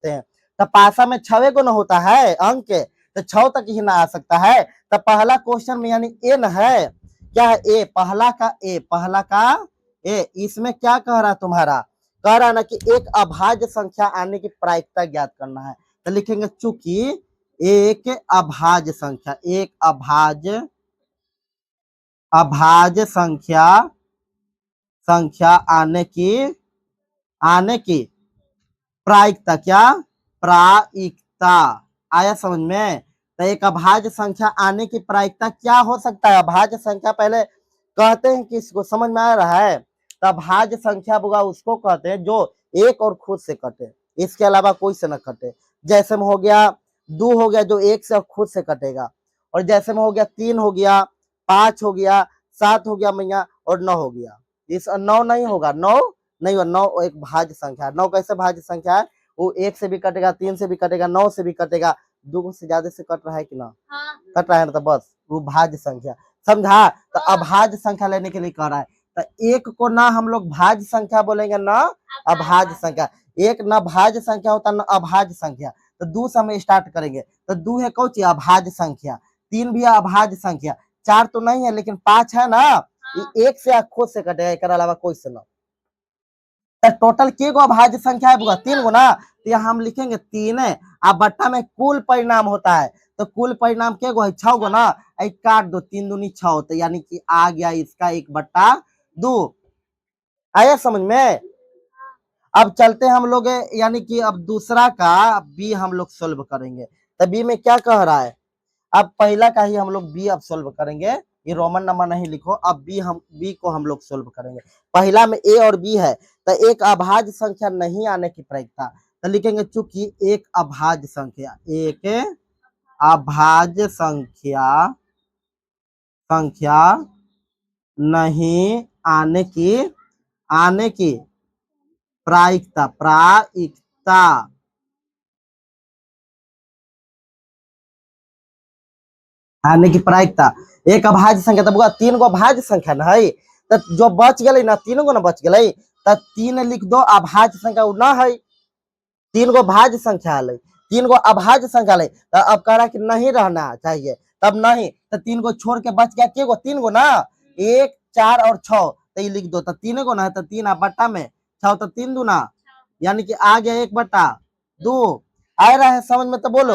सकते हैं। तो पासा में 6 गुना होता है अंक, तो 6 तक ही ना आ सकता है। तो पहला क्वेश्चन में यानी एन है, क्या है ए, पहला का ए, इसमें क्या कह रहा तुम्हारा, कह रहा ना कि एक अभाज्य संख्या आने की प्रायिकता ज्ञात करना है। तो लिखेंगे चूंकि एक अभाज्य संख्या आने की प्रायिकता, क्या प्रायिकता, आया समझ में। तो एक अभाज्य संख्या आने की प्रायिकता क्या हो सकता है, अभाज्य संख्या पहले कहते हैं कि इसको समझ में आ रहा है। तो अभाज्य संख्या बुआ उसको कहते हैं जो एक और खुद से कटे, इसके अलावा कोई से न कटे। जैसे में हो गया 2 हो गया जो एक से खुद से कटेगा, और जैसे में हो गया 3 हो गया, 5 हो गया, 7 हो गया मैया, और 9 हो गया। इस 9 नहीं होगा, 9 नहीं होगा, 9 एक भाज्य संख्या है। 9 कैसे भाज्य संख्या है, वो 1 से भी कटेगा, 3 से भी कटेगा, 9 से भी कटेगा, 2 से ज्यादा से कट रहा है कि ना, कट रहा है ना, तो बस वो भाज्य संख्या, समझा। तो अभाज्य संख्या लेने के लिए कह रहा है। तो एक को ना हम लोग भाज्य संख्या बोलेंगे ना अभाज्य संख्या, एक ना भाज्य संख्या होता ना अभाज्य संख्या। तो 2 से हम स्टार्ट करेंगे, तो 2 है कौन सी अभाज्य संख्या, 3 भी अभाज्य संख्या, 4 तो नहीं है लेकिन 5 है ना, ये 1 से खुद से कटेगा, एक अलावा कोई से ना। तो टोटल के गो अभाज्य संख्या है बुआ, 3 गो ना, तो यहाँ हम लिखेंगे 3 है। अब बट्टा में कुल परिणाम होता है, तो कुल परिणाम के गो है 6 गो ना, काट दो, 3 दूनी 6, तो यानी कि आ गया इसका 1/2। आया समझ में। अब चलते हम लोग यानी कि अब दूसरा का बी हम लोग सोल्व करेंगे। तो बी में क्या कह रहा है, अब पहला का ही हम लोग बी अब सोल्व करेंगे, ये रोमन नंबर नहीं लिखो, अब बी को हम लोग सोल्व करेंगे। पहला में ए और बी है, तो एक अभाज्य संख्या नहीं आने की प्रायिकता, तो लिखेंगे चूंकि एक अभाज्य संख्या नहीं आने की प्रायिकता आने की प्रायिकता, एक अभाज्य संख्या, तब 3 गो अभाज्य संख्या न है, तो जो बच गए ना 3 गो ना बच गए, तो 3 लिख दो, अभाज्य संख्या न है, 3 गो भाज्य संख्या है, 3 गो अभाज्य संख्या है। तो अब कह रहा कि नहीं रहना चाहिए, तब नहीं, तो 3 गो छोड़ के बच गया के गो, 3 गो ना, 1 4 और 6, तो ये लिख दो, तो 3 गो ना है, तो 3 बट्टा में 6, तो 3 दूना, यानी कि आ गया 1/2। आ रहा है समझ में, तो बोलो।